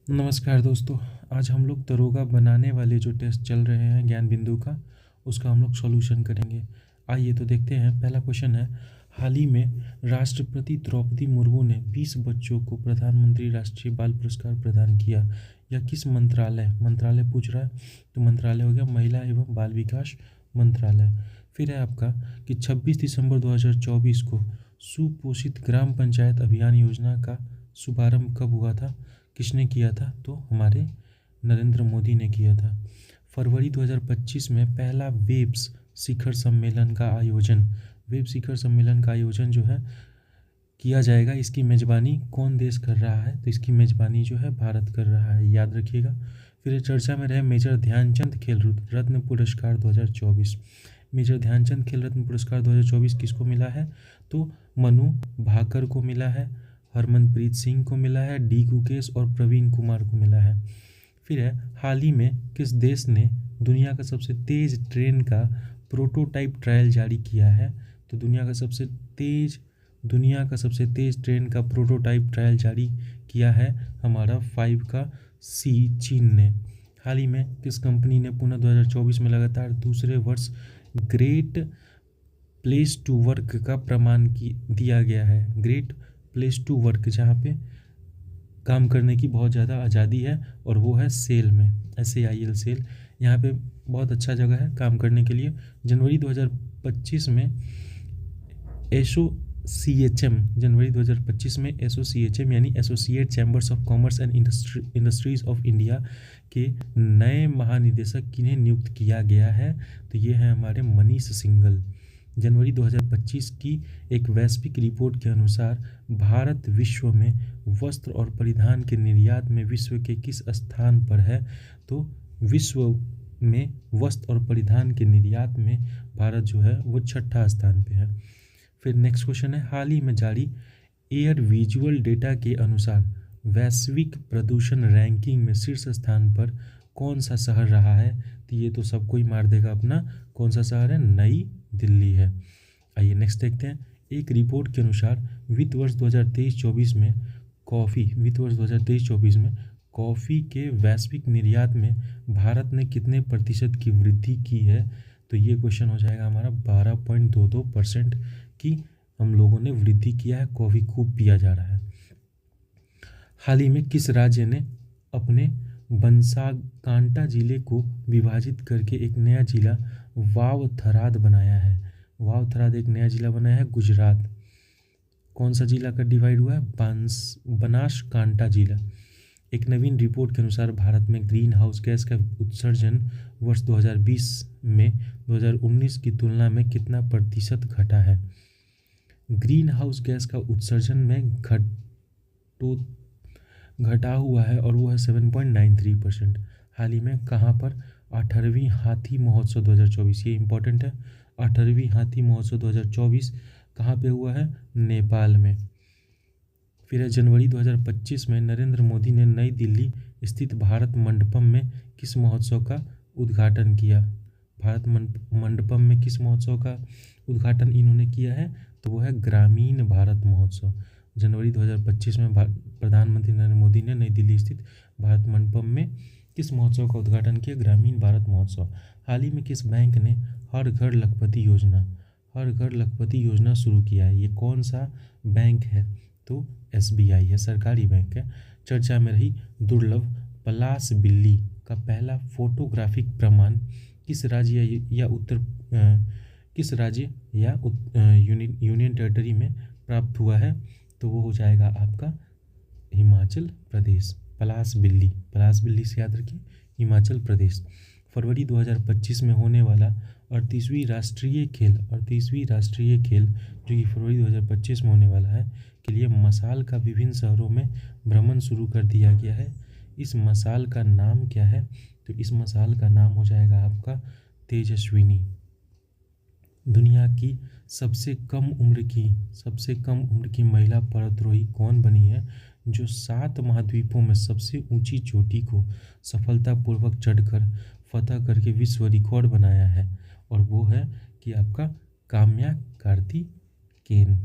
नमस्कार दोस्तों। आज हम लोग दरोगा बनाने वाले जो टेस्ट चल रहे हैं ज्ञान बिंदु का, उसका हम लोग सॉल्यूशन करेंगे। आइए तो देखते हैं। पहला क्वेश्चन है, हाल ही में राष्ट्रपति द्रौपदी मुर्मू ने 20 बच्चों को प्रधानमंत्री राष्ट्रीय बाल पुरस्कार प्रदान किया। यह किस मंत्रालय मंत्रालय पूछ रहा है, तो मंत्रालय हो गया महिला एवं बाल विकास मंत्रालय। फिर है आपका कि 26 दिसंबर 2024 को सुपोषित ग्राम पंचायत अभियान योजना का शुभारंभ कब हुआ था, किसने किया था, तो हमारे नरेंद्र मोदी ने किया था। फरवरी 2025 में पहला वेब्स शिखर सम्मेलन का आयोजन जो है किया जाएगा। इसकी मेज़बानी कौन देश कर रहा है, तो इसकी मेज़बानी जो है भारत कर रहा है, याद रखिएगा। फिर चर्चा में रहे मेजर ध्यानचंद खेल रत्न पुरस्कार 2024। मेजर ध्यानचंद खेल रत्न पुरस्कार 2024 किसको मिला है, तो मनु भाकर को मिला है, हरमनप्रीत सिंह को मिला है, डी गुकेश और प्रवीण कुमार को मिला है। फिर है, हाल ही में किस देश ने दुनिया का सबसे तेज ट्रेन का प्रोटोटाइप ट्रायल जारी किया है, तो दुनिया का सबसे तेज ट्रेन का प्रोटोटाइप ट्रायल जारी किया है हमारा 5 का सी, चीन ने। हाल ही में किस कंपनी ने पुनः 2024 में लगातार दूसरे वर्ष ग्रेट प्लेस टू वर्क का प्रमाण दिया गया है। ग्रेट प्लेस टू वर्क, जहाँ पे काम करने की बहुत ज़्यादा आज़ादी है, और वो है सेल में, SAIL सेल। यहाँ पे बहुत अच्छा जगह है काम करने के लिए। जनवरी 2025 में एसोसीएचएम यानी associate chambers of commerce and industries of India के नए महानिदेशक किन्हें नियुक्त किया गया है, तो ये है हमारे मनीष सिंघल। जनवरी 2025 की एक वैश्विक रिपोर्ट के अनुसार भारत विश्व में वस्त्र और परिधान के निर्यात में विश्व के किस स्थान पर है, तो विश्व में वस्त्र और परिधान के निर्यात में भारत जो है वो 6ठा स्थान पे है। फिर नेक्स्ट क्वेश्चन है, हाल ही में जारी एयर विजुअल डेटा के अनुसार वैश्विक प्रदूषण रैंकिंग में शीर्ष स्थान पर कौन सा शहर रहा है, तो ये तो सबको ही मार देगा अपना। कौन सा शहर है, नई दिल्ली है। आइए नेक्स्ट देखते हैं। एक रिपोर्ट के अनुसार वित्त वर्ष 2023-24 में कॉफ़ी के वैश्विक निर्यात में भारत ने कितने प्रतिशत की वृद्धि की है, तो ये क्वेश्चन हो जाएगा हमारा 12.22% की हम लोगों ने वृद्धि किया है। कॉफ़ी खूब पिया जा रहा है। हाल ही में किस राज्य ने अपने बंसाकांटा जिले को विभाजित करके एक नया जिला वावथराद बनाया है। वावथराद एक नया जिला बनाया है, गुजरात। कौन सा जिला का डिवाइड हुआ है, बनासकांठा जिला। एक नवीन रिपोर्ट के अनुसार भारत में ग्रीन हाउस गैस का उत्सर्जन वर्ष 2020 में 2019 की तुलना में कितना प्रतिशत घटा है। ग्रीन हाउस गैस का उत्सर्जन में घटा हुआ है, और वो है 7.93%। हाल ही में कहाँ पर, 18वीं हाथी महोत्सव 2024, ये इंपॉर्टेंट है। 18वीं हाथी महोत्सव 2024 कहाँ पे हुआ है, नेपाल में। फिर है, जनवरी 2025 में नरेंद्र मोदी ने नई दिल्ली स्थित भारत मंडपम में किस महोत्सव का उद्घाटन किया। भारत मंडपम में किस महोत्सव का उद्घाटन इन्होंने किया है, तो वो है ग्रामीण भारत महोत्सव। जनवरी 2025 में प्रधानमंत्री नरेंद्र मोदी ने नई दिल्ली स्थित भारत मंडपम में किस महोत्सव का उद्घाटन किया, ग्रामीण भारत महोत्सव। हाल ही में किस बैंक ने हर घर लखपति योजना शुरू किया है, ये कौन सा बैंक है, तो SBI है, सरकारी बैंक है। चर्चा में रही दुर्लभ पलाश बिल्ली का पहला फोटोग्राफिक प्रमाण किस राज्य या यूनियन टेरिटरी में प्राप्त हुआ है, तो वो हो जाएगा आपका हिमाचल प्रदेश। पलाश बिल्ली से याद रखिए, हिमाचल प्रदेश। फरवरी 2025 में होने वाला 38वीं राष्ट्रीय खेल जो कि फरवरी 2025 में होने वाला है के लिए मशाल का विभिन्न शहरों में भ्रमण शुरू कर दिया गया है। इस मशाल का नाम क्या है, तो इस मशाल का नाम हो जाएगा आपका तेजस्विनी। दुनिया की सबसे कम उम्र की महिला पर्वतारोही कौन बनी है, जो 7 महाद्वीपों में सबसे ऊंची चोटी को सफलतापूर्वक चढ़कर फतह करके विश्व रिकॉर्ड बनाया है, और वो है कि आपका काम्या कार्तिकेयन।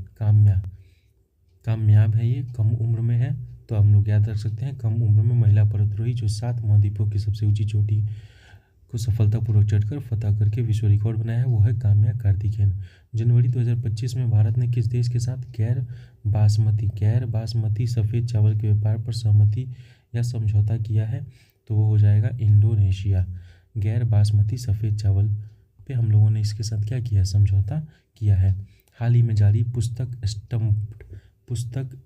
कामयाब है, ये कम उम्र में है, तो हम लोग याद रख सकते हैं कम उम्र में महिला पर्वतारोही जो 7 महाद्वीपों की सबसे ऊंची चोटी को सफलतापूर्वक चढ़कर फतह करके विश्व रिकॉर्ड बनाया है, वो है काम्या कार्तिकेयन। जनवरी 2025 में भारत ने किस देश के साथ गैर बासमती सफ़ेद चावल के व्यापार पर सहमति या समझौता किया है? तो वो हो जाएगा इंडोनेशिया। गैर बासमती सफ़ेद चावल पे हम लोगों ने इसके साथ क्या किया है? समझौता किया है। हाल ही में जारी पुस्तक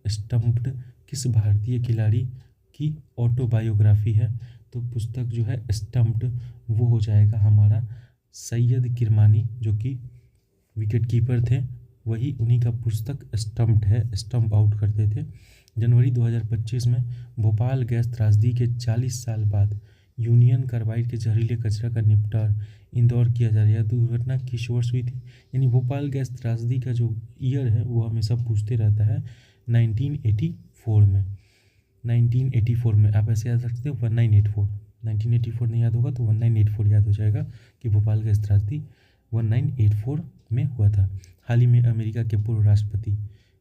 स्टम्प्ड किस भारतीय खिलाड़ी की ऑटोबायोग्राफी है? तो पुस्तक जो है स्टम्प्ड वो हो जाएगा हमारा सैयद किरमानी, जो कि विकेट कीपर थे, वही उन्हीं का पुस्तक स्टम्प्ड है, स्टम्प आउट करते थे। जनवरी 2025 में भोपाल गैस त्रासदी के 40 साल बाद यूनियन कार्बाइड के जहरीले कचरा का निपटान इंदौर किया जा रहा है। दुर्घटना किस वर्ष हुई थी? यानी भोपाल गैस त्रासदी का जो ईयर है वो हमेशा पूछते रहता है, 1984 में। 1984 में आप ऐसे याद रखते हो 1984, 1984 नहीं याद होगा तो 1984 याद हो जाएगा कि भोपाल गैस त्रासदी 1984 में हुआ था। हाल ही में अमेरिका के पूर्व राष्ट्रपति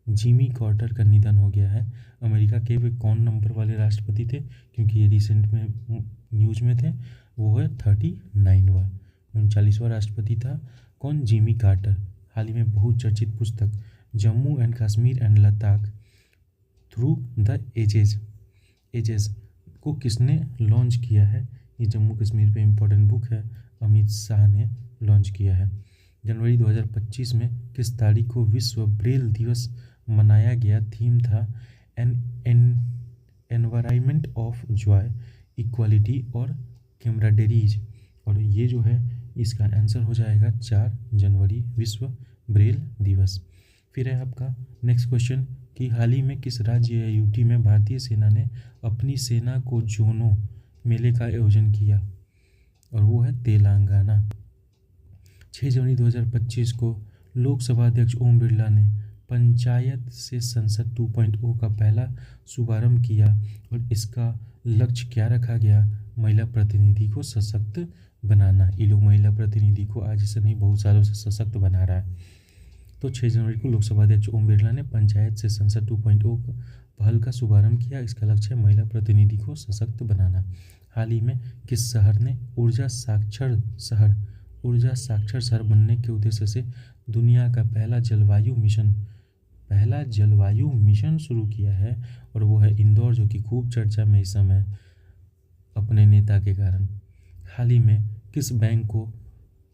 जिमी कार्टर का निधन हो गया है। अमेरिका के वे कौन नंबर वाले राष्ट्रपति थे? क्योंकि ये रिसेंट में न्यूज़ में थे। वो है 39वां, 39वां राष्ट्रपति था। कौन? Jimmy Carter. हाल ही में बहुचर्चित पुस्तक Jammu and Kashmir and Ladakh through the ages को किसने लॉन्च किया है? ये जम्मू कश्मीर पे इम्पोर्टेंट बुक है, अमित शाह ने लॉन्च किया है। जनवरी 2025 में किस तारीख को विश्व ब्रेल दिवस मनाया गया? थीम था एनवायरनमेंट ऑफ जॉय, इक्वालिटी और कैमराडेरीज। और ये जो है इसका आंसर हो जाएगा 4 जनवरी, विश्व ब्रेल दिवस। फिर है आपका नेक्स्ट क्वेश्चन कि हाल ही में किस राज्य या यूटी में भारतीय सेना ने अपनी सेना को जोनो मेले का आयोजन किया? और वो है तेलंगाना। 6 जनवरी 2025 को लोकसभा अध्यक्ष ओम बिरला ने पंचायत से संसद 2.0 का पहला शुभारंभ किया और इसका लक्ष्य क्या रखा गया? महिला प्रतिनिधि को सशक्त बनाना। ये लोग महिला प्रतिनिधि को आज से नहीं बहुत सालों से सशक्त बना रहा है। तो 6 जनवरी को लोकसभा अध्यक्ष ओम बिरला ने पंचायत से संसद 2.0 पहल का शुभारंभ किया। इसका लक्ष्य है महिला प्रतिनिधि को सशक्त बनाना। हाल ही में किस शहर ने ऊर्जा साक्षर शहर बनने के उद्देश्य से दुनिया का पहला जलवायु मिशन शुरू किया है? और वो है इंदौर, जो कि खूब चर्चा में इस समय अपने नेता के कारण। हाल ही में किस बैंक को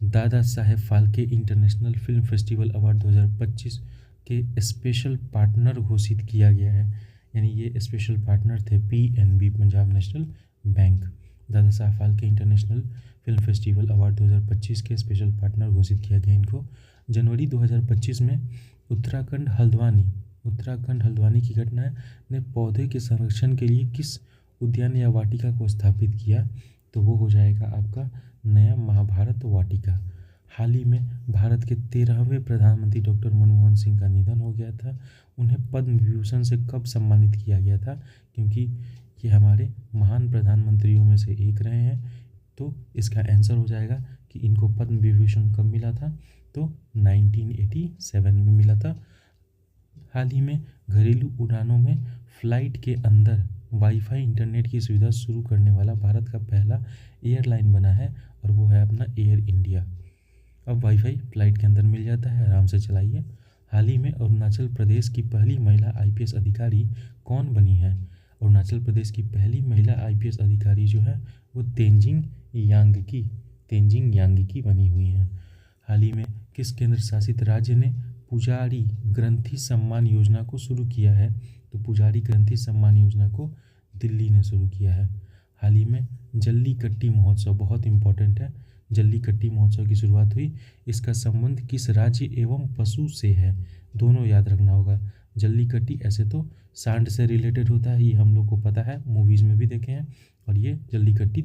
Dadasaheb Phalke international film festival award 2025 के स्पेशल पार्टनर घोषित किया गया है? यानी ये स्पेशल पार्टनर थे PNB, Punjab national bank. Dada Saheb Phalke international film festival award 2025 के स्पेशल पार्टनर घोषित किया गया इनको। जनवरी 2025 में उत्तराखंड हल्द्वानी की घटना ने पौधे के संरक्षण के लिए किस उद्यान या वाटिका को स्थापित किया? तो वो हो जाएगा आपका नया महाभारत वाटिका। हाल ही में भारत के 13वें प्रधानमंत्री डॉक्टर मनमोहन सिंह का निधन हो गया था। उन्हें पद्म विभूषण से कब सम्मानित किया गया था? क्योंकि ये हमारे महान प्रधानमंत्रियों में से एक रहे हैं। तो इसका आंसर हो जाएगा कि इनको पद्म विभूषण कब मिला था? तो 1987 में मिला था। हाल ही में घरेलू उड़ानों में फ़्लाइट के अंदर वाईफाई इंटरनेट की सुविधा शुरू करने वाला भारत का पहला एयरलाइन बना है और वो है अपना एयर इंडिया। अब वाईफाई फ़्लाइट के अंदर मिल जाता है, आराम से चलाइए। हाल ही में अरुणाचल प्रदेश की पहली महिला IPS अधिकारी कौन बनी है? अरुणाचल प्रदेश की पहली महिला IPS अधिकारी जो है वो तेंजिंग यांगी बनी हुई हैं। हाल ही में किस केंद्र शासित राज्य ने पुजारी ग्रंथि सम्मान योजना को शुरू किया है? तो पुजारी ग्रंथि सम्मान योजना को दिल्ली ने शुरू किया है। हाल ही में जल्लीकट्टी महोत्सव, बहुत इम्पोर्टेंट है, जल्लीकट्टी महोत्सव की शुरुआत हुई। इसका संबंध किस राज्य एवं पशु से है? दोनों याद रखना होगा। जल्लीकट्टी ऐसे तो सांड से रिलेटेड होता है, ये हम लोग को पता है, मूवीज़ में भी देखे हैं। और ये जल्लीकट्टी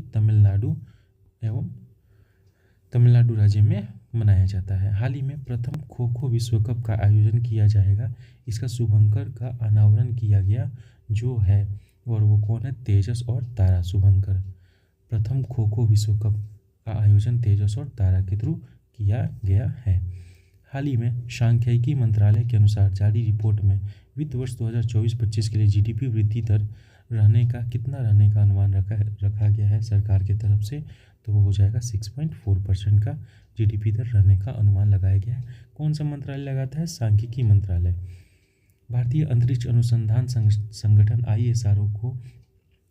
तमिलनाडु राज्य में मनाया जाता है। हाल ही में प्रथम खो खो विश्व कप का आयोजन किया जाएगा। इसका शुभंकर का अनावरण किया गया जो है, और वो कौन है? तेजस और तारा शुभंकर। प्रथम खो खो विश्व कप का आयोजन तेजस और तारा के थ्रू किया गया है। हाल ही में सांख्यिकी मंत्रालय के अनुसार जारी रिपोर्ट में वित्त वर्ष 2024-25 के लिए जीडीपी वृद्धि दर कितना रहने का अनुमान रखा गया है सरकार की तरफ से, तो वो हो जाएगा 6.4% का जीडीपी दर रहने का अनुमान लगाया गया है। कौन सा मंत्रालय लगाता है? सांख्यिकी मंत्रालय। भारतीय अंतरिक्ष अनुसंधान संगठन ISRO को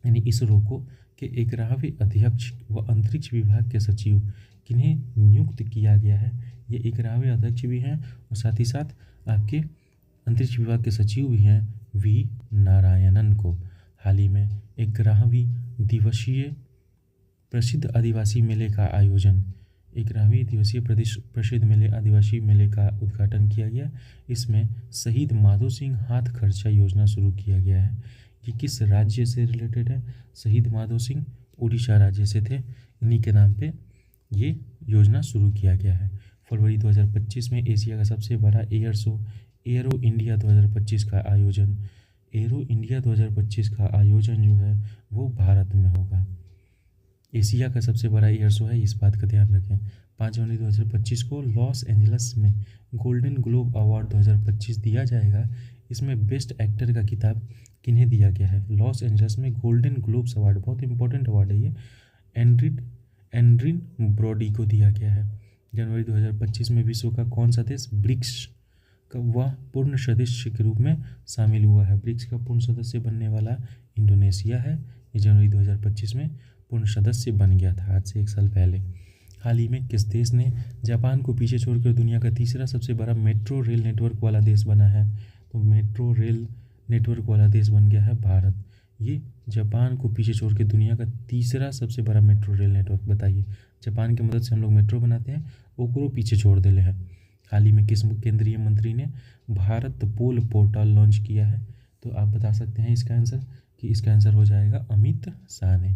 यानी इसरो को के 11वें अध्यक्ष व अंतरिक्ष विभाग के सचिव किन्हें नियुक्त किया गया है? ये 11वें अध्यक्ष भी हैं और साथ ही साथ आपके अंतरिक्ष विभाग के सचिव भी हैं V नारायणन को। हाल ही में 11वीं दिवसीय प्रसिद्ध आदिवासी मेले का आयोजन 11वीं दिवसीय प्रसिद्ध आदिवासी मेले का उद्घाटन किया गया। इसमें शहीद माधो सिंह हाथ खर्चा योजना शुरू किया गया है। ये किस राज्य से रिलेटेड है? शहीद माधो सिंह उड़ीसा राज्य से थे, इन्हीं के नाम पे ये योजना शुरू किया गया है। फरवरी 2025 में एशिया का सबसे बड़ा एयर शो एरो इंडिया 2025 का आयोजन एरो इंडिया 2025 का आयोजन जो है वो भारत में होगा। एशिया का सबसे बड़ा एयर शो है, इस बात का ध्यान रखें। 5 जनवरी 2025 को लॉस एंजल्स में गोल्डन ग्लोब अवार्ड 2025 दिया जाएगा। इसमें बेस्ट एक्टर का खिताब किन्हें दिया गया है? लॉस एंजल्स में गोल्डन ग्लोब्स अवार्ड, बहुत इंपॉर्टेंट अवार्ड है ये, एंड्रिन ब्रॉडी को दिया गया है। जनवरी 2025 में विश्व का कौन सा देश ब्रिक्स का वह पूर्ण सदस्य के रूप में शामिल हुआ है? ब्रिक्स का पूर्ण सदस्य बनने वाला इंडोनेशिया है। ये जनवरी 2025 में पूर्ण सदस्य बन गया था, आज से 1 साल पहले। हाल ही में किस देश ने जापान को पीछे छोड़कर दुनिया का तीसरा सबसे बड़ा मेट्रो रेल नेटवर्क वाला देश बना है? तो मेट्रो रेल नेटवर्क वाला देश बन गया है भारत। ये जापान को पीछे छोड़ के दुनिया का तीसरा सबसे बड़ा मेट्रो रेल नेटवर्क। बताइए, जापान की मदद से हम लोग मेट्रो बनाते हैं, ओकरो पीछे छोड़ देले हैं। हाल ही में किस केंद्रीय मंत्री ने भारत पोल पोर्टल लॉन्च किया है? तो आप बता सकते हैं इसका आंसर, कि इसका आंसर हो जाएगा अमित शाह ने।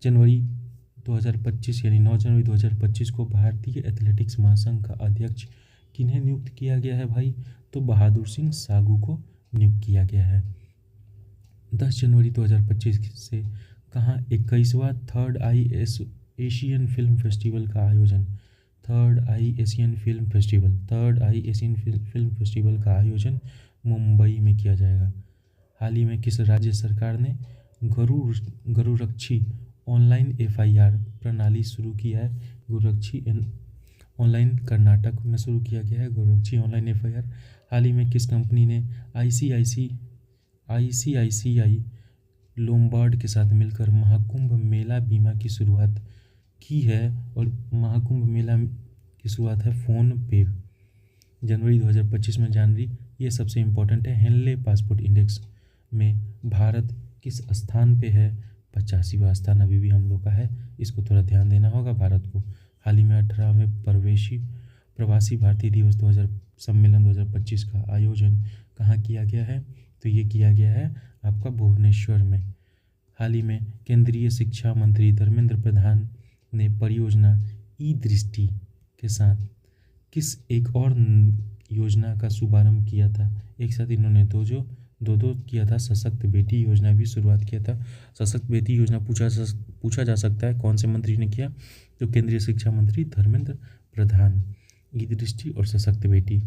जनवरी 2025 यानी 9 जनवरी 2025 को भारतीय एथलेटिक्स महासंघ का अध्यक्ष किन्हें नियुक्त किया गया है भाई? तो बहादुर सिंह सागू को नियुक्त किया गया है। 10 जनवरी 2025 से कहाँ 21वां थर्ड आई एशियन फिल्म फेस्टिवल का आयोजन थर्ड आई एशियन फिल्म फेस्टिवल का आयोजन मुंबई में किया जाएगा। हाल ही में किस राज्य सरकार ने गरुरक्षी ऑनलाइन FIR प्रणाली शुरू किया है? गरुरक्षी ऑनलाइन कर्नाटक में शुरू किया गया है गरुरक्षी ऑनलाइन FIR। हाल ही में किस कंपनी ने ICICI लोम्बार्ड के साथ मिलकर महाकुंभ मेला बीमा की शुरुआत की है? और महाकुंभ मेला की शुरुआत है फ़ोन पे। जनवरी 2025 में ये सबसे इम्पोर्टेंट है। हेनले पासपोर्ट इंडेक्स में भारत किस स्थान पे है? 85वां स्थान अभी भी हम लोग का है, इसको थोड़ा ध्यान देना होगा भारत को। हाल ही में 18वें प्रवासी भारतीय दिवस सम्मेलन 2025 का आयोजन कहाँ किया गया है? तो ये किया गया है आपका भुवनेश्वर में। हाल ही में केंद्रीय शिक्षा मंत्री धर्मेंद्र प्रधान ने परियोजना ई दृष्टि के साथ किस एक और योजना का शुभारंभ किया था? एक साथ इन्होंने दो किया था। सशक्त बेटी योजना भी शुरुआत किया था। सशक्त बेटी योजना पूछा जा सकता है कौन से मंत्री ने किया? तो केंद्रीय शिक्षा मंत्री धर्मेंद्र प्रधान। ई दृष्टि और सशक्त बेटी,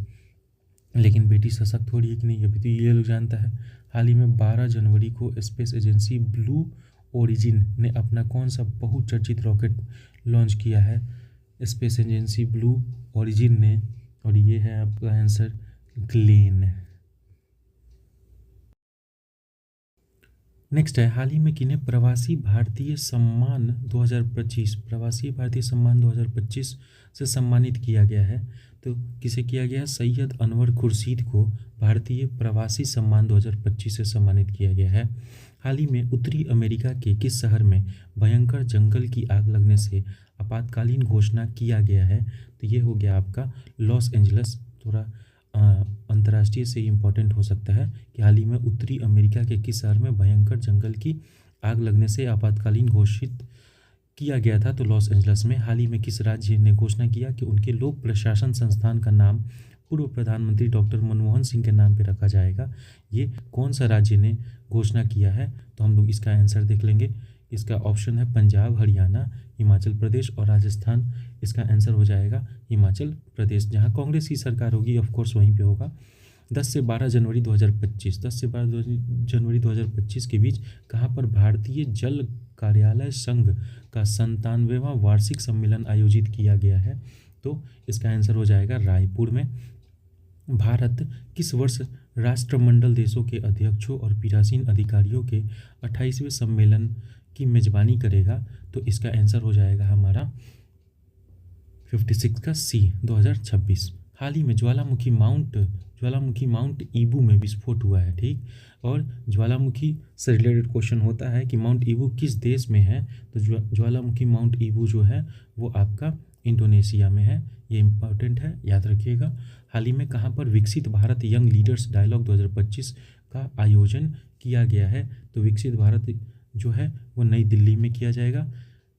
लेकिन बेटी सशक्त हो रही है कि नहीं अभी तो ये लोग जानता है। हाल ही में 12 जनवरी को स्पेस एजेंसी ब्लू ओरिजिन ने अपना कौन सा बहुचर्चित रॉकेट लॉन्च किया है? स्पेस एजेंसी ब्लू ओरिजिन ने, और ये है आपका आंसर ग्लेन। नेक्स्ट है, हाल ही में किन्हें प्रवासी भारतीय सम्मान 2025 से सम्मानित किया गया है? तो किसे किया गया? सैयद अनवर खुर्शीद को भारतीय प्रवासी सम्मान 2025 से सम्मानित किया गया है। हाल ही में उत्तरी अमेरिका के किस शहर में भयंकर जंगल की आग लगने से आपातकालीन घोषणा किया गया है? तो ये हो गया आपका लॉस एंजल्स। थोड़ा अंतर्राष्ट्रीय से इम्पोर्टेंट हो सकता है कि हाल ही में उत्तरी अमेरिका के किस शहर में भयंकर जंगल की आग लगने से आपातकालीन घोषित किया गया था? तो लॉस एंजल्स में। हाल ही में किस राज्य ने घोषणा किया कि उनके लोक प्रशासन संस्थान का नाम पूर्व प्रधानमंत्री डॉक्टर मनमोहन सिंह के नाम पर रखा जाएगा? ये कौन सा राज्य ने घोषणा किया है? तो हम लोग इसका आंसर देख लेंगे। इसका ऑप्शन है पंजाब, हरियाणा, हिमाचल प्रदेश और राजस्थान। इसका आंसर हो जाएगा हिमाचल प्रदेश, जहाँ कांग्रेस की सरकार होगी ऑफ कोर्स वहीं पे होगा। 10 से 12 जनवरी 2025, 10 से 12 जनवरी 2025 के बीच कहाँ पर भारतीय जल कार्यालय संघ का 97वां वार्षिक सम्मेलन आयोजित किया गया है? तो इसका आंसर हो जाएगा रायपुर में। भारत किस वर्ष राष्ट्रमंडल देशों के अध्यक्षों और पीठासीन अधिकारियों के 28वें सम्मेलन की मेजबानी करेगा? तो इसका आंसर हो जाएगा हमारा 56 का सी, 2026। हाल ही में ज्वालामुखी माउंट ईबू में विस्फोट हुआ है, ठीक। और ज्वालामुखी से रिलेटेड क्वेश्चन होता है कि माउंट ईबू किस देश में है? तो ज्वालामुखी माउंट ईबू जो है वो आपका इंडोनेशिया में है। ये इंपॉर्टेंट है, याद रखिएगा। हाल ही में कहाँ पर विकसित भारत यंग लीडर्स डायलॉग 2025 का आयोजन किया गया है? तो विकसित भारत जो है वो नई दिल्ली में किया जाएगा।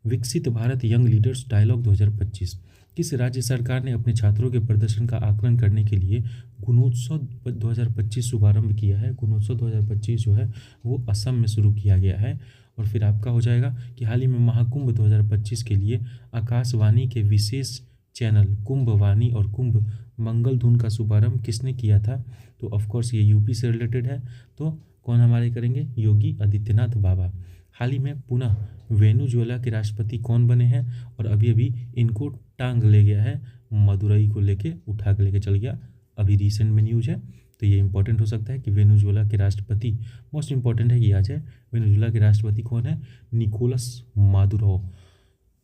विकसित भारत यंग लीडर्स डायलॉग 2025 किस राज्य सरकार ने अपने छात्रों के प्रदर्शन का आकलन करने के लिए गुणोत्सव 2025 शुभारंभ किया है? गुणोत्सव 2025 जो है वो असम में शुरू किया गया है। और फिर आपका हो जाएगा कि हाल ही में महाकुंभ 2025 के लिए आकाशवाणी के विशेष चैनल कुंभ वाणी और कुंभ मंगल धुन का शुभारंभ किसने किया था? तो ऑफकोर्स ये यूपी से रिलेटेड है। तो कौन हमारे करेंगे? योगी आदित्यनाथ बाबा। हाल ही में पुनः वेनेजुएला के राष्ट्रपति कौन बने हैं? और अभी अभी इनको टांग ले गया है, मदुरई को लेके उठा के लेके चल गया, अभी रिसेंट में न्यूज है। तो ये इंपॉर्टेंट हो सकता है कि वेनेजुएला के राष्ट्रपति, मोस्ट इंपॉर्टेंट है कि आ जाए, वेनेजुएला के राष्ट्रपति कौन है? Nicolas Maduro.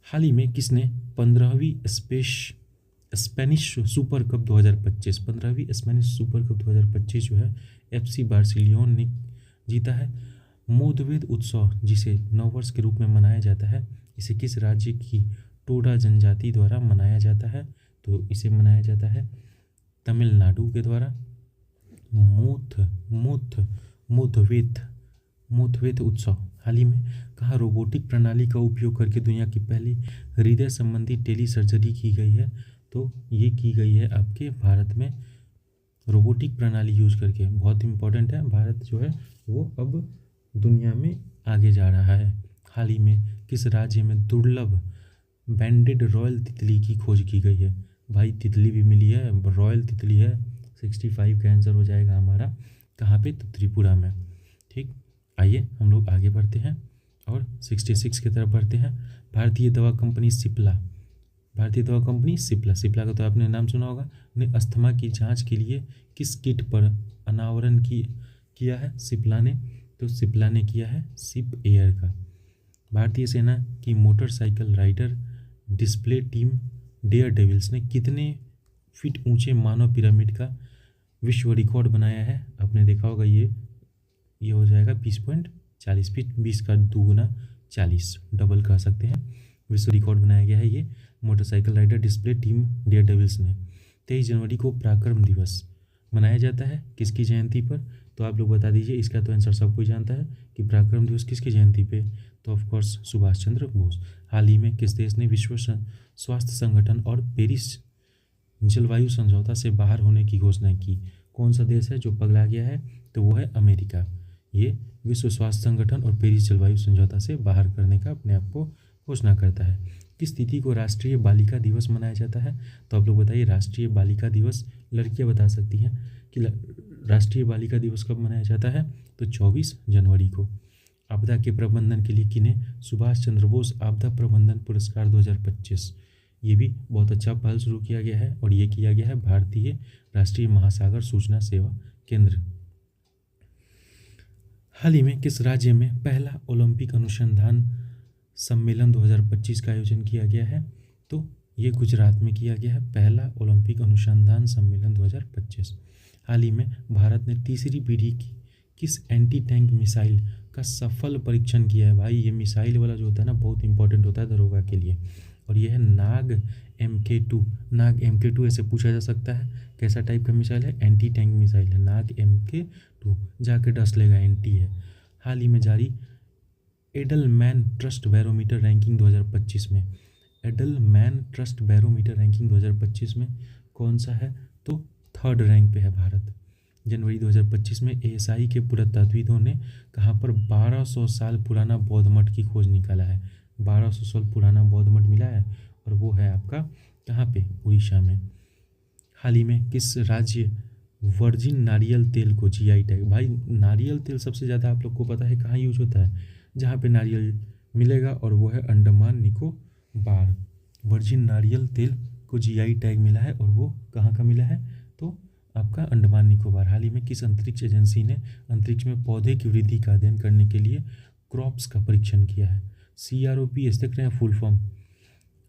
हाल ही में किसने 15वीं स्पेनिश सुपर कप 2025 15वीं स्पेनिश सुपर कप 2025 जो है FC बार्सिलोना ने जीता है? मोदवेद उत्सव जिसे नववर्ष के रूप में मनाया जाता है, इसे किस राज्य की टोडा जनजाति द्वारा मनाया जाता है? तो इसे मनाया जाता है तमिलनाडु के द्वारा। मोथवेत उत्सव हाल ही में कहाँ रोबोटिक प्रणाली का उपयोग करके दुनिया की पहली हृदय संबंधी टेली सर्जरी की गई है? तो ये की गई है आपके भारत में, रोबोटिक प्रणाली यूज करके। बहुत इंपॉर्टेंट है, भारत जो है वो अब दुनिया में आगे जा रहा है। हाल ही में किस राज्य में दुर्लभ बैंडेड रॉयल तितली की खोज की गई है? भाई तितली भी मिली है, रॉयल तितली है। 65 का आंसर हो जाएगा हमारा कहाँ पे? तो त्रिपुरा में, ठीक। आइए हम लोग आगे बढ़ते हैं और 66 की तरफ बढ़ते हैं। भारतीय दवा कंपनी सिप्ला सिप्ला का तो आपने नाम सुना होगा, ने अस्थमा की जांच के लिए किस किट पर अनावरण किया है? सिप्ला ने, तो सिप्ला ने किया है सिप एयर का। भारतीय सेना की motorcycle rider display team Dare Devils ने कितने फीट ऊंचे मानव पिरामिड का विश्व रिकॉर्ड बनाया है? आपने देखा होगा ये हो जाएगा 20.40 फीट, 20 का 2 गुना 40, डबल कह सकते हैं। विश्व रिकॉर्ड बनाया गया है ये motorcycle rider display team Dare Devils ने। 23 जनवरी को पराक्रम दिवस मनाया जाता है किसकी जयंती पर? तो आप लोग बता दीजिए, इसका तो आंसर सब कोई जानता है कि पराक्रम दिवस किसकी जयंती पे? तो ऑफकोर्स सुभाष चंद्र बोस। हाल ही में किस देश ने विश्व स्वास्थ्य संगठन और पेरिस जलवायु समझौता से बाहर होने की घोषणा की? कौन सा देश है जो पगला गया है? तो वो है अमेरिका। ये विश्व स्वास्थ्य संगठन और पेरिस जलवायु समझौता से बाहर करने का अपने आप को घोषणा करता है। किस तिथि को राष्ट्रीय बालिका दिवस मनाया जाता है? तो आप लोग बताइए, राष्ट्रीय बालिका दिवस लड़कियां बता सकती हैं कि राष्ट्रीय बालिका दिवस कब मनाया जाता है? तो 24 जनवरी को। आपदा के प्रबंधन के लिए किन्हें सुभाष चंद्र बोस आपदा प्रबंधन पुरस्कार 2025, ये भी बहुत अच्छा पहल शुरू किया गया है और ये किया गया है भारतीय राष्ट्रीय महासागर सूचना सेवा केंद्र। हाल ही में किस राज्य में पहला ओलंपिक अनुसंधान सम्मेलन 2025 का आयोजन किया गया है? तो ये गुजरात में किया गया है, पहला ओलंपिक अनुसंधान सम्मेलन 2025। हाल ही में भारत ने तीसरी पीढ़ी की किस एंटी टैंक मिसाइल का सफल परीक्षण किया है? भाई ये मिसाइल वाला जो होता है ना, बहुत इंपॉर्टेंट होता है दरोगा के लिए, और ये है नाग MK2 ऐसे पूछा जा सकता है। कैसा टाइप का मिसाइल है? एंटी टैंक मिसाइल है, नाग MK2, जाके डस लेगा, एंटी है। हाल ही में जारी एडलमैन ट्रस्ट बैरोमीटर रैंकिंग 2025 में, एडलमैन ट्रस्ट बैरोमीटर रैंकिंग 2025 में कौन सा है? तो 3rd रैंक पे है भारत। जनवरी 2025 में एएसआई के पुरातत्वविदों ने कहाँ पर 1200 साल पुराना बौद्ध मठ की खोज निकाला है। 1200 साल पुराना बौद्ध मठ मिला है और वो है आपका कहाँ पे, उड़ीसा में। हाल ही में किस राज्य वर्जिन नारियल तेल को जीआई टैग, भाई नारियल तेल सबसे ज़्यादा आप लोग को पता है कहाँ यूज होता है, जहाँ पे नारियल मिलेगा, और वो है अंडमान निकोबार। वर्जिन नारियल तेल को जीआई टैग मिला है और वो कहाँ का मिला है, तो आपका अंडमान निकोबार। हाल ही में किस अंतरिक्ष एजेंसी ने अंतरिक्ष में पौधे की वृद्धि का अध्ययन करने के लिए क्रॉप्स का परीक्षण किया है। CROPS देख रहे हैं फुल फॉर्म,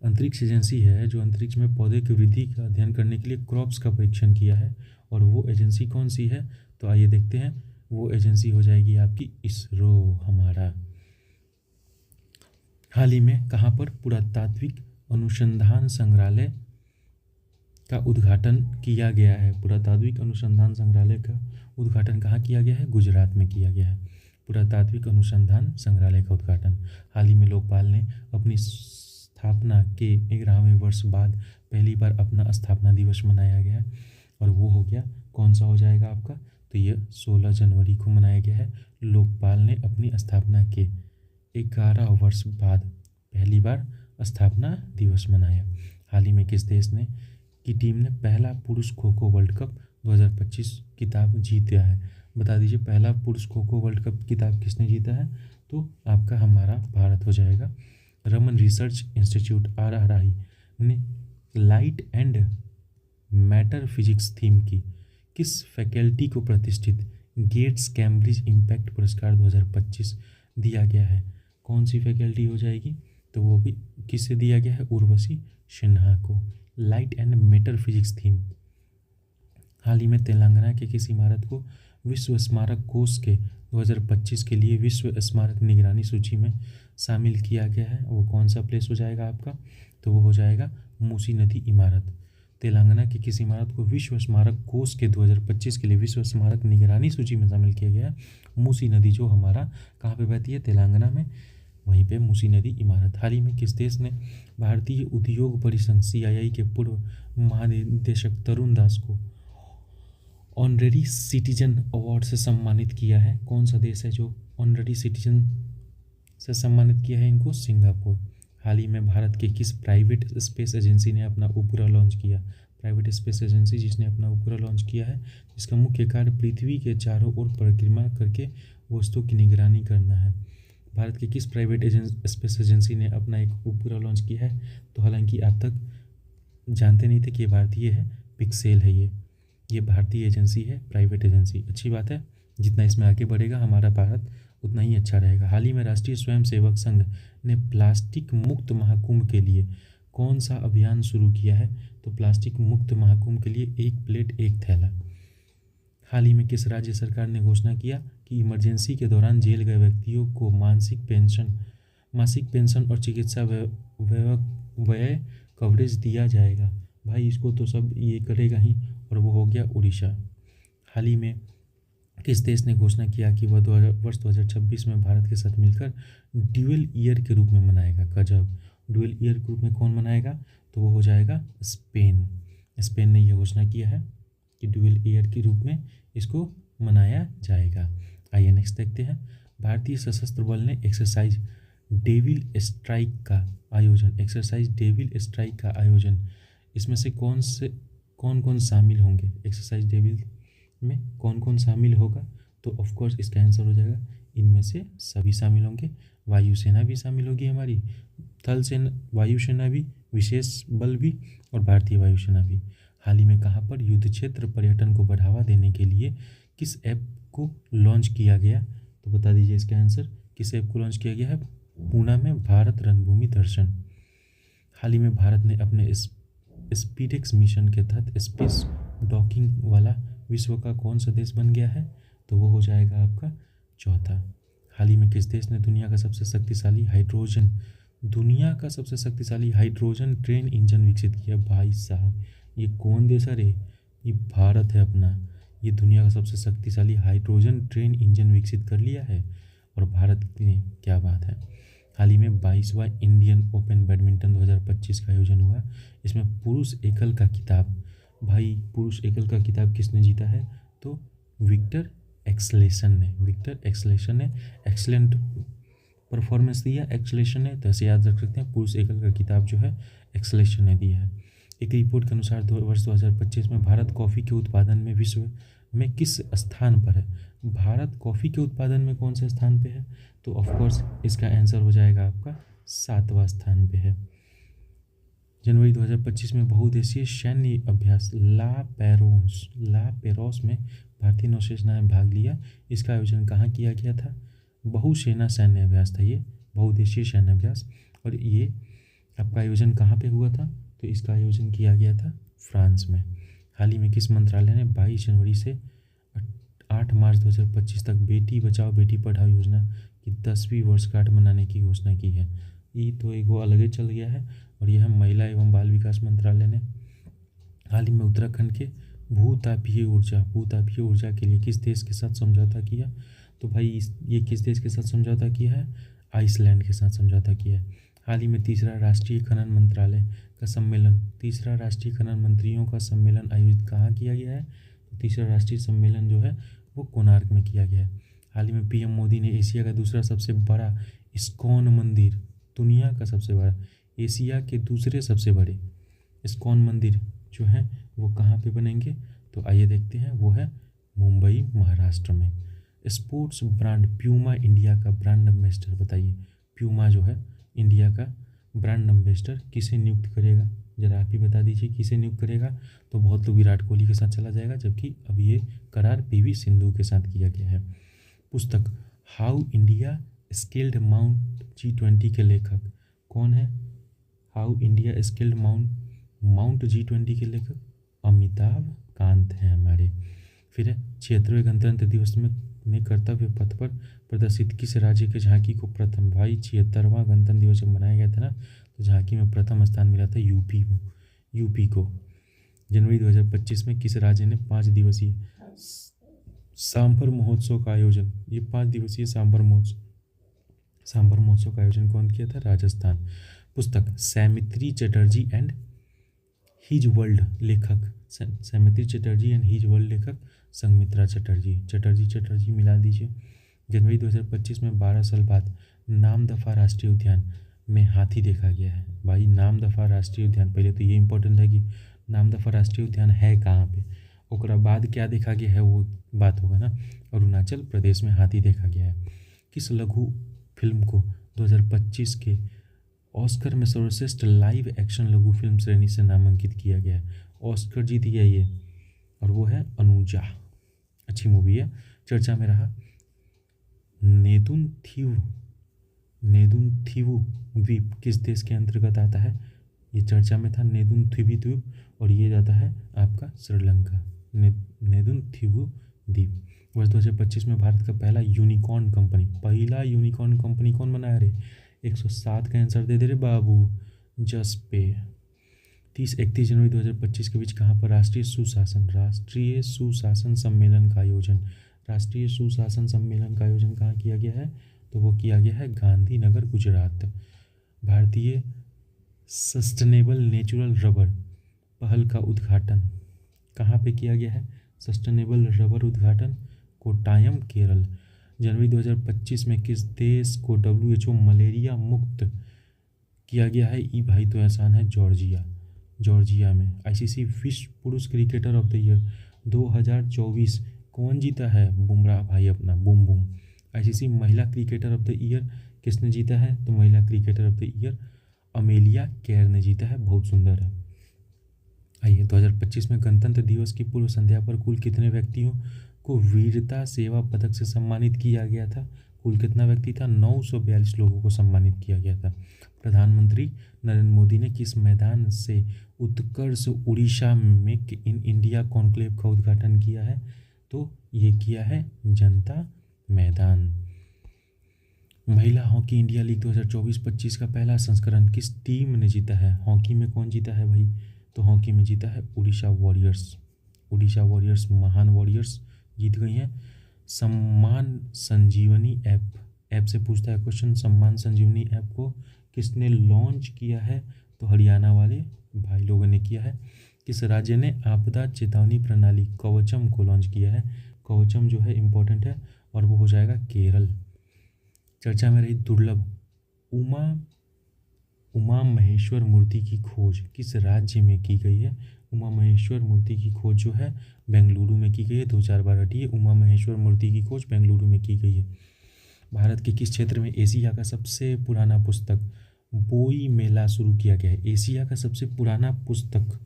अंतरिक्ष एजेंसी है जो अंतरिक्ष में पौधे की वृद्धि का अध्ययन करने के लिए क्रॉप्स का परीक्षण किया है, और वो एजेंसी कौन सी है, तो आइए देखते हैं। वो एजेंसी हो जाएगी आपकी इसरो हमारा। हाल ही में कहाँ पर पुरातात्विक अनुसंधान संग्रहालय का उद्घाटन किया गया है। पुरातात्विक अनुसंधान संग्रहालय का उद्घाटन कहाँ किया गया है, गुजरात में किया गया है। पुरातात्विक अनुसंधान संग्रहालय का उद्घाटन। हाल ही में लोकपाल ने अपनी स्थापना के 11वें वर्ष बाद पहली बार अपना स्थापना दिवस मनाया गया है, और वो हो गया कौन सा हो जाएगा आपका, तो ये 16 जनवरी को मनाया गया है। लोकपाल ने अपनी स्थापना के 11 वर्ष बाद पहली बार स्थापना दिवस मनाया। हाल ही में किस देश ने की टीम ने पहला पुरुष खो खो वर्ल्ड कप 2025 खिताब जीता है, बता दीजिए। पहला पुरुष खो खो वर्ल्ड कप खिताब किसने जीता है, तो आपका हमारा भारत हो जाएगा। रमन रिसर्च इंस्टीट्यूट RRI ने light and matter physics theme की किस फैकल्टी को प्रतिष्ठित गेट्स कैम्ब्रिज इम्पैक्ट पुरस्कार 2025 दिया गया है। कौन सी फैकल्टी हो जाएगी, तो वो भी किससे दिया गया है, उर्वशी सिन्हा को। Light and matter physics theme. हाल ही में तेलंगाना के किस इमारत को विश्व स्मारक कोष के 2025 के लिए विश्व स्मारक निगरानी सूची में शामिल किया गया है, वो कौन सा प्लेस हो जाएगा आपका, तो वो हो जाएगा मूसी नदी इमारत। तेलंगाना की किस इमारत को विश्व स्मारक कोष के 2025 के लिए विश्व स्मारक निगरानी सूची में शामिल किया गया है। मूसी नदी जो हमारा कहाँ पे बहती है, तेलंगाना में, वहीं पे मूसी नदी इमारत। हाल ही में किस देश ने भारतीय उद्योग परिसंघ CII के पूर्व महानिदेशक तरुण दास को ऑनरेरी सिटीजन अवार्ड से सम्मानित किया है। कौन सा देश है जो ऑनरेरी सिटीजन से सम्मानित किया है इनको, सिंगापुर। हाल ही में भारत के किस प्राइवेट स्पेस एजेंसी ने अपना उपग्रह लॉन्च किया, प्राइवेट स्पेस एजेंसी जिसने अपना उपग्रह लॉन्च किया है, जिसका मुख्य कार्य पृथ्वी के चारों ओर परिक्रमा करके वस्तुओं की निगरानी करना है। भारत के किस प्राइवेट स्पेस एजेंसी ने अपना एक उपग्रह लॉन्च किया है, तो हालांकि आप तक जानते नहीं थे कि ये भारतीय है, पिक्सेल है ये भारतीय एजेंसी है, प्राइवेट एजेंसी। अच्छी बात है, जितना इसमें आगे बढ़ेगा हमारा भारत उतना ही अच्छा रहेगा। हाल ही में राष्ट्रीय स्वयंसेवक संघ ने प्लास्टिक मुक्त महाकुंभ के लिए कौन सा अभियान शुरू किया है, तो प्लास्टिक मुक्त महाकुंभ के लिए एक प्लेट एक थैला। हाल ही में किस राज्य सरकार ने घोषणा किया कि इमरजेंसी के दौरान जेल गए व्यक्तियों को मासिक पेंशन और चिकित्सा व्यय कवरेज दिया जाएगा। भाई इसको तो सब ये करेगा ही, और वो हो गया उड़ीसा। हाल ही में किस देश ने घोषणा किया कि वह वर्ष 2026 में भारत के साथ मिलकर ड्यूअल ईयर के रूप में मनाएगा। गजब, ड्यूअल ईयर के रूप में कौन मनाएगा, तो वो हो जाएगा स्पेन। स्पेन ने यह घोषणा किया है कि ड्यूअल ईयर के रूप में इसको मनाया जाएगा। आइए नेक्स्ट देखते हैं। भारतीय सशस्त्र बल ने एक्सरसाइज डेविल स्ट्राइक का आयोजन इसमें से कौन कौन शामिल होंगे, एक्सरसाइज डेविल में कौन कौन शामिल होगा, तो ऑफ कोर्स इसका आंसर हो जाएगा इनमें से सभी शामिल होंगे। वायुसेना भी शामिल होगी हमारी, थल सेना, वायुसेना भी, विशेष बल भी, और भारतीय वायुसेना भी। हाल ही में कहाँ पर युद्ध क्षेत्र पर्यटन को बढ़ावा देने के लिए किस ऐप को लॉन्च किया गया, तो बता दीजिए इसका आंसर। किस ऐप को लॉन्च किया गया है, पूना में भारत रणभूमि दर्शन। हाल ही में भारत ने अपने स्पीडेक्स मिशन के तहत स्पेस डॉकिंग वाला विश्व का कौन सा देश बन गया है, तो वो हो जाएगा आपका चौथा। हाल ही में किस देश ने दुनिया का सबसे शक्तिशाली हाइड्रोजन ट्रेन इंजन विकसित किया। भाई साहब ये कौन देश है रे, ये भारत है अपना। ये दुनिया का सबसे शक्तिशाली हाइड्रोजन ट्रेन इंजन विकसित कर लिया है, और भारत ने, क्या बात है। हाल ही में 22वां इंडियन ओपन बैडमिंटन 2025 का आयोजन हुआ। इसमें पुरुष एकल का खिताब किसने जीता है, तो विक्टर एक्सलेशन ने एक्सलेंट परफॉर्मेंस दिया। एक्सलेशन ने, तो ऐसे याद रख सकते हैं, पुरुष एकल का किताब जो है एक्सलेशन ने दिया है। एक रिपोर्ट के अनुसार वर्ष 2025 में भारत कॉफ़ी के उत्पादन में विश्व में किस स्थान पर है? भारत कॉफ़ी के उत्पादन में कौन से स्थान पे है? तो ऑफकोर्स इसका आंसर हो जाएगा आपका 7वां स्थान पे है। जनवरी 2025 में बहुउद्देशीय सैन्य अभ्यास ला पेरोस में भारतीय नौसेना ने भाग लिया। इसका आयोजन कहाँ किया गया था? बहुसेना सैन्य अभ्यास था ये, बहुउद्देशीय सैन्य अभ्यास। और ये आपका आयोजन कहाँ पे हुआ था? तो इसका आयोजन किया गया था फ्रांस में। हाल ही में किस मंत्रालय ने 22 जनवरी से 8 मार्च 2025 तक बेटी बचाओ बेटी पढ़ाओ योजना की 10वीं वर्षगांठ मनाने की घोषणा की है? ये तो एक वो अलग ही चल गया है, और यह महिला एवं बाल विकास मंत्रालय ने हाल ही में उत्तराखंड के भूतापीय ऊर्जा के लिए किस देश के साथ समझौता किया? तो भाई ये किस देश के साथ समझौता किया है? आइसलैंड के साथ समझौता किया है। हाल ही में तीसरा राष्ट्रीय खनन मंत्रियों का सम्मेलन आयोजित कहाँ किया गया है? तो तीसरा राष्ट्रीय सम्मेलन जो है वो कोणार्क में किया गया है। हाल ही में पीएम मोदी ने एशिया का दूसरा सबसे बड़ा इस्कॉन मंदिर, दुनिया का सबसे बड़ा, एशिया के दूसरे सबसे बड़े इस्कॉन मंदिर जो है वो कहाँ पे बनेंगे? तो आइए देखते हैं, वो है मुंबई महाराष्ट्र में। स्पोर्ट्स ब्रांड प्यूमा इंडिया का ब्रांड एम्बेसडर बताइए। प्यूमा जो है इंडिया का ब्रांड एम्बेसडर किसे नियुक्त करेगा? जरा आप ही बता दीजिए किसे नियुक्त करेगा? तो बहुत लोग विराट कोहली के साथ चला जाएगा, जबकि अब ये करार पीवी सिंधु के साथ किया गया है। पुस्तक how India scaled mount G20 के लेखक कौन है? How India scaled mount G20 के लेखक अमिताभ कांत हैं हमारे। फिर है 76वें गणतंत्र दिवस में कर्तव्य पथ पर प्रदर्शित किस राज्य के झांकी को प्रथम, भाई 76वां गणतंत्र दिवस जब मनाया गया था ना, तो झांकी में प्रथम स्थान मिला था यूपी को। जनवरी 2025 में किस राज्य ने 5 दिवसीय सांभर महोत्सव का आयोजन, ये 5 दिवसीय सांभर महोत्सव का आयोजन कौन किया था? राजस्थान। पुस्तक सैमित्री चटर्जी एंड हिज वर्ल्ड लेखक संघमित्रा चटर्जी मिला दीजिए। जनवरी 2025 में 12 साल बाद नामदफा राष्ट्रीय उद्यान में हाथी देखा गया है। भाई नामदफा राष्ट्रीय उद्यान, पहले तो ये इंपॉर्टेंट है कि नामदफा राष्ट्रीय उद्यान है कहाँ पे, ओकरा बाद क्या देखा गया है वो बात होगा ना। अरुणाचल प्रदेश में हाथी देखा गया है। किस लघु फिल्म को 2025 के ऑस्कर में सर्वश्रेष्ठ लाइव एक्शन लघु फिल्म श्रेणी से नामांकित किया गया है? ऑस्कर जीत गया ये, और वो है अनुजा। अच्छी मूवी है, चर्चा में रहा। नेदुनथीवु द्वीप किस देश के अंतर्गत आता है? ये चर्चा में था नेदुनथीवु द्वीप, और ये जाता है आपका श्रीलंका। नेदुनथीवु द्वीप। वर्ष 2025 में भारत का पहला यूनिकॉर्न कंपनी कौन बनाया रे? 107 का आंसर दे रे बाबू, जसपे। 30-31 जनवरी 2025 के बीच कहाँ पर राष्ट्रीय सुशासन सम्मेलन का आयोजन कहाँ किया गया है? तो वो किया गया है गांधीनगर, गुजरात। भारतीय सस्टेनेबल नेचुरल रबर पहल का उद्घाटन कहाँ पे किया गया है? सस्टेनेबल रबर उद्घाटन कोट्टायम, केरल। जनवरी 2025 में किस देश को WHO मलेरिया मुक्त किया गया है? ई भाई तो आसान है, जॉर्जिया में। ICC विश्व पुरुष क्रिकेटर ऑफ द ईयर 2024 कौन जीता है? बुमराह भाई अपना बूम। ICC महिला क्रिकेटर ऑफ द ईयर किसने जीता है? तो महिला cricketer of the year Amelia care ने जीता है, बहुत सुंदर है। आइए 2025 में गणतंत्र दिवस की पूर्व संध्या पर कुल कितने व्यक्तियों को वीरता सेवा पदक से सम्मानित किया गया था? कुल कितना व्यक्ति था? 942 लोगों को सम्मानित किया गया था। प्रधानमंत्री नरेंद्र मोदी ने किस मैदान से Utkarsh Odisha make in India conclave का उद्घाटन किया है? तो ये किया है जनता मैदान। महिला हॉकी इंडिया लीग 2024-25 का पहला संस्करण किस टीम ने जीता है? हॉकी में कौन जीता है भाई? तो हॉकी में जीता है उड़ीसा वॉरियर्स महान वॉरियर्स जीत गई हैं। सम्मान संजीवनी ऐप से पूछता है क्वेश्चन, सम्मान संजीवनी ऐप को किसने लॉन्च किया है? तो हरियाणा वाले भाई लोगों ने किया है। किस राज्य ने आपदा चेतावनी प्रणाली कवचम को लॉन्च किया है? कवचम जो है इम्पोर्टेंट है और वो हो जाएगा केरल। चर्चा में रही दुर्लभ उमा महेश्वर मूर्ति की खोज किस राज्य में की गई है? उमा महेश्वर मूर्ति की खोज जो है बेंगलुरु में की गई है। 2-4 बार हटी है। उमा महेश्वर मूर्ति की खोज बेंगलुरु में की गई है। भारत के किस क्षेत्र में एशिया का सबसे पुराना पुस्तक बोई मेला शुरू किया गया है? एशिया का सबसे पुराना पुस्तक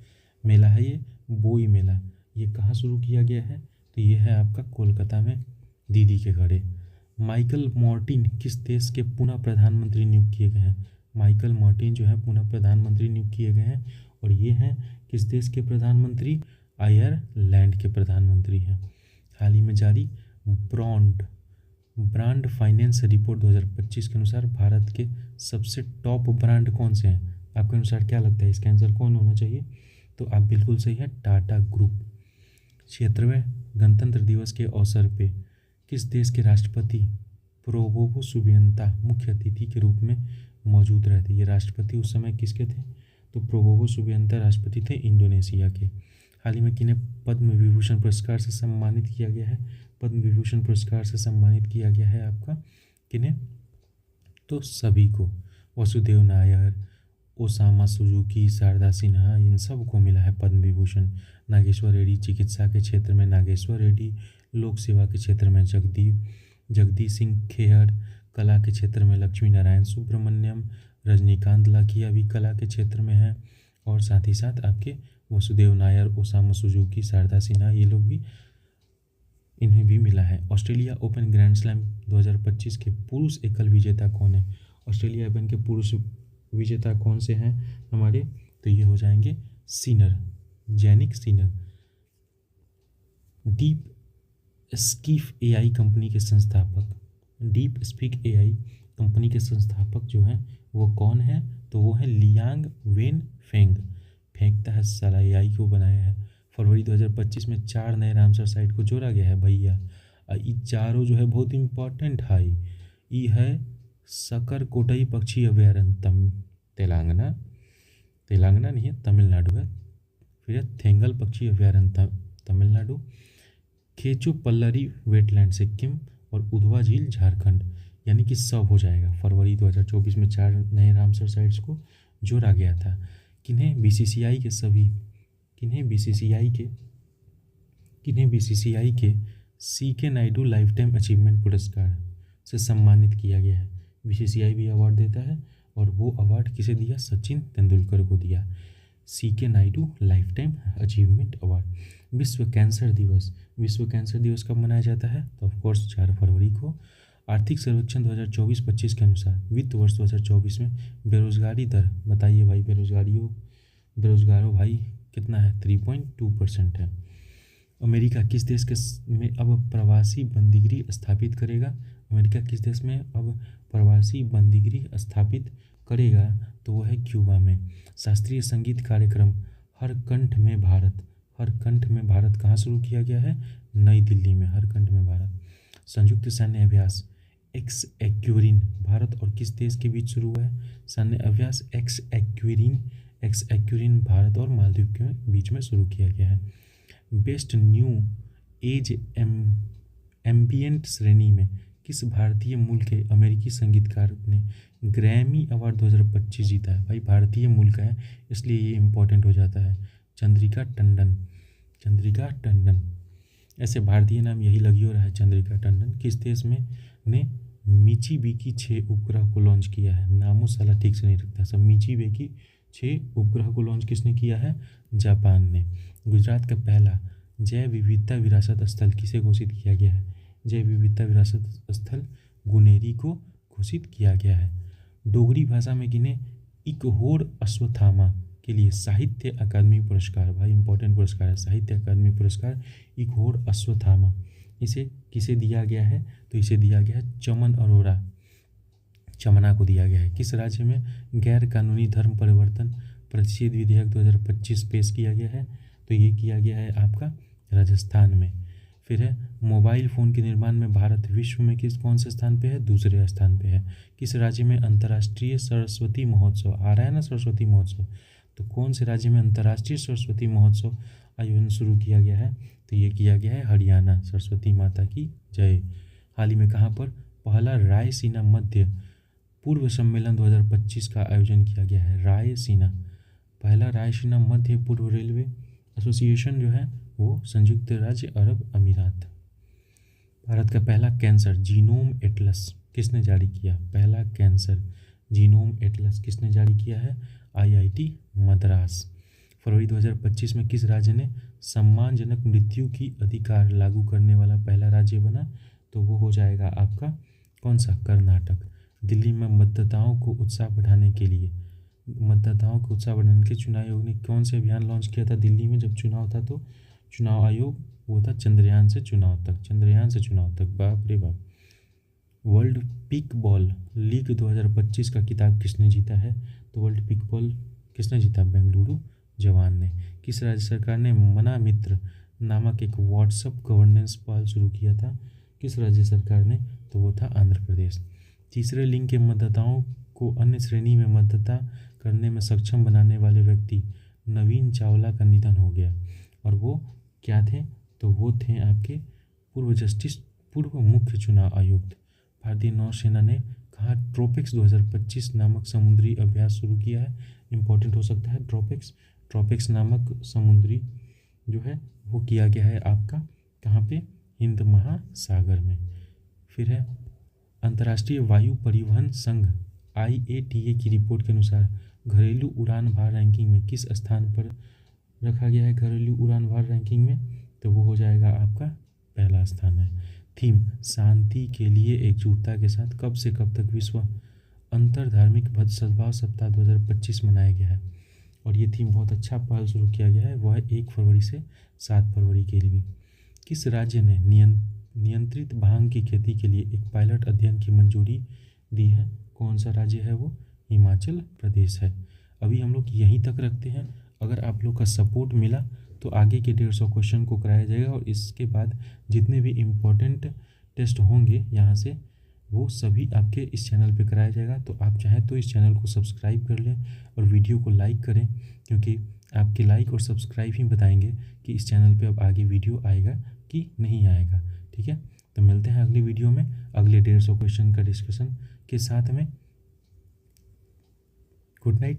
मेला है ये बोई मेला। ये कहाँ शुरू किया गया है? तो ये है आपका कोलकाता में दीदी के घरे। माइकल मॉर्टिन किस देश के पुनः प्रधानमंत्री नियुक्त किए गए हैं? माइकल मॉर्टिन जो है पुनः प्रधानमंत्री नियुक्त किए गए हैं और ये हैं किस देश के प्रधानमंत्री? आयरलैंड के प्रधानमंत्री हैं। हाल ही में जारी ब्रांड फाइनेंस रिपोर्ट 2025 के अनुसार भारत के सबसे टॉप ब्रांड कौन से हैं? आपके अनुसार क्या लगता है इसका आंसर कौन होना चाहिए? तो आप बिल्कुल सही है, टाटा ग्रुप। 76वें गणतंत्र दिवस के अवसर पे किस देश के राष्ट्रपति प्रोबोवो सुबियंता मुख्य अतिथि के रूप में मौजूद रहे थे? ये राष्ट्रपति उस समय किसके थे? तो प्रोबोवो सुबियंता राष्ट्रपति थे इंडोनेशिया के। हाल ही में किन्हें पद्म विभूषण पुरस्कार से सम्मानित किया गया है? पद्म विभूषण पुरस्कार से सम्मानित किया गया है आपका किन्हें? तो सभी को, वसुदेव नायर, ओसामा सुजुकी, शारदा सिन्हा, इन सब को मिला है पद्म विभूषण। नागेश्वर रेड्डी चिकित्सा के क्षेत्र में नागेश्वर रेड्डी, लोक सेवा के क्षेत्र में जगदीश सिंह खेहर, कला के क्षेत्र में लक्ष्मी नारायण सुब्रमण्यम, रजनीकांत लाखिया भी कला के क्षेत्र में है और साथ ही साथ आपके वसुदेव नायर, ओसामा सुजुकी, शारदा सिन्हा, ये लोग भी, इन्हें भी मिला है। ऑस्ट्रेलिया ओपन ग्रैंड स्लैम 2025 के पुरुष एकल विजेता कौन है? ऑस्ट्रेलिया ओपन के पुरुष विजेता कौन से हैं हमारे? तो ये हो जाएंगे Sinner, Jannik Sinner. DeepSeek AI company के संस्थापक जो हैं वो कौन है? तो वो है लियांग वेन फेंग। फेंकता है साला एआई को बनाया है। फरवरी 2025 में 4 नए रामसर साइट को जोड़ा गया है भैया। ये चारों जो है बहुत इम्पोर्टेंट है। ये है सकरकोटई पक्षी अभयारण्य तेलंगाना नहीं है, तमिलनाडु है। फिर है थेंगल पक्षी अभयारण्य तमिलनाडु, खेचुपल्लरी वेटलैंड सिक्किम और उधवा झील झारखंड। यानी कि सब हो जाएगा। फरवरी 2024 में 4 नए रामसर साइट्स को जोड़ा गया था। किन्हें बीसीसीआई के CK Naidu lifetime achievement पुरस्कार से सम्मानित किया गया है? बीसीसीआई भी अवार्ड देता है और वो अवार्ड किसे दिया? सचिन तेंदुलकर को दिया। CK Naidu lifetime achievement award. विश्व कैंसर दिवस कब मनाया जाता है? तो ऑफकोर्स 4 फरवरी को। आर्थिक सर्वेक्षण 2024-25 के अनुसार वित्त वर्ष 2024 में बेरोजगारी दर बताइए भाई। बेरोजगारों भाई कितना है? 3.2% है। अमेरिका किस देश में अब प्रवासी बंदीगृह स्थापित करेगा? तो वो है क्यूबा में। शास्त्रीय संगीत कार्यक्रम हर कंठ में भारत कहाँ शुरू किया गया है? नई दिल्ली में। हर कंठ में भारत। संयुक्त सैन्य अभ्यास एक्स एक्वेरिन भारत और किस देश के बीच शुरू हुआ है? सैन्य अभ्यास एक्स एक्वेरिन भारत और मालदीव के बीच में शुरू किया गया है। बेस्ट न्यू एज एम्बिएंट श्रेणी में किस भारतीय मूल के अमेरिकी संगीतकार ने ग्रैमी अवार्ड 2025 जीता है? भाई भारतीय मूल का है इसलिए ये इम्पोर्टेंट हो जाता है। चंद्रिका टंडन। ऐसे भारतीय नाम यही लगी हो रहा है, चंद्रिका टंडन। किस देश में ने मिचीबिकी 6 उपग्रह को लॉन्च किया है? नामों साला ठीक से नहीं रखता सब। मिचीबिकी 6 उपग्रह को लॉन्च किसने किया है? जापान ने। गुजरात का पहला जैव विविधता विरासत स्थल किसे घोषित किया गया है? जैव विविधता विरासत स्थल गुनेरी को घोषित किया गया है। डोगरी भाषा में किन्हें इकहोर अश्वत्थामा के लिए साहित्य अकादमी पुरस्कार, भाई इंपॉर्टेंट पुरस्कार है, साहित्य अकादमी पुरस्कार इकहोर अश्वत्थामा, इसे किसे दिया गया है? तो इसे दिया गया है चमन अरोड़ा, चमना को दिया गया है। किस राज्य में गैर कानूनी धर्म परिवर्तन प्रतिषेध विधेयक 2025 पेश किया गया है? तो ये किया गया है आपका राजस्थान में। फिर है मोबाइल फ़ोन के निर्माण में भारत विश्व में कौन से स्थान पे है? दूसरे स्थान पे है। किस राज्य में अंतर्राष्ट्रीय सरस्वती महोत्सव आ रहा है ना? सरस्वती महोत्सव तो कौन से राज्य में अंतर्राष्ट्रीय सरस्वती महोत्सव आयोजन शुरू किया गया है? तो ये किया गया है हरियाणा। सरस्वती माता की जय। हाल ही में कहाँ पर पहला रायसीना मध्य पूर्व सम्मेलन 2025 का आयोजन किया गया है? रायसीना, पहला रायसीना मध्य पूर्व रेलवे एसोसिएशन जो है वो संयुक्त राज्य अरब अमीरात। भारत का पहला कैंसर जीनोम एटलस किसने जारी किया? पहला कैंसर जीनोम एटलस किसने जारी किया है? आईआईटी मद्रास। फरवरी 2025 में किस राज्य ने सम्मानजनक मृत्यु की अधिकार लागू करने वाला पहला राज्य बना? तो वो हो जाएगा आपका कौन सा? कर्नाटक। दिल्ली में मतदाताओं को उत्साह बढ़ाने के लिए चुनाव आयोग ने कौन से अभियान लॉन्च किया था? दिल्ली में जब चुनाव था तो चुनाव आयोग वो था चंद्रयान से चुनाव तक। बाप रे बाप। वर्ल्ड पिक बॉल लीग 2025 का खिताब किसने जीता है? तो वर्ल्ड पिक बॉल किसने जीता? बेंगलुरु जवान ने। किस राज्य सरकार ने मना मित्र नामक एक व्हाट्सएप गवर्नेंस पहल शुरू किया था? किस राज्य सरकार ने? तो वो था आंध्र प्रदेश। तीसरे लिंग के मतदाताओं को अन्य श्रेणी में मतदाता करने में सक्षम बनाने वाले व्यक्ति नवीन चावला का निधन हो गया। और वो क्या थे? तो वो थे आपके पूर्व मुख्य चुनाव आयुक्त। भारतीय नौसेना ने कहा ट्रोपिक्स 2025 नामक समुद्री अभ्यास शुरू किया है? इंपॉर्टेंट हो सकता है ट्रोपिक्स नामक समुद्री जो है वो किया गया है आपका कहाँ पे? हिंद महासागर में। फिर है अंतर्राष्ट्रीय वायु परिवहन संघ IATA की रिपोर्ट के अनुसार घरेलू उड़ान भार रैंकिंग में किस स्थान पर रखा गया है? घरेलू उड़ान भार रैंकिंग में तो वो हो जाएगा आपका पहला स्थान है। थीम शांति के लिए एकजुटता के साथ कब से कब तक विश्व अंतरधार्मिक सद्भाव सप्ताह 2025 मनाया गया है? और ये थीम बहुत अच्छा पहल शुरू किया गया है, वह है 1 फरवरी से 7 फरवरी के लिए। किस राज्य ने नियंत्रित भांग की खेती के लिए एक पायलट अध्ययन की मंजूरी दी है? कौन सा राज्य है वो? हिमाचल प्रदेश है। अभी हम लोग यहीं तक रखते हैं। अगर आप लोग का सपोर्ट मिला तो आगे के 150 क्वेश्चन को कराया जाएगा और इसके बाद जितने भी इम्पोर्टेंट टेस्ट होंगे यहाँ से वो सभी आपके इस चैनल पे कराया जाएगा। तो आप चाहें तो इस चैनल को सब्सक्राइब कर लें और वीडियो को लाइक करें, क्योंकि आपके लाइक और सब्सक्राइब ही बताएंगे कि इस चैनल पे अब आगे वीडियो आएगा कि नहीं आएगा। ठीक है, तो मिलते हैं अगली वीडियो में अगले 150 क्वेश्चन का डिस्कशन के साथ में। Good night.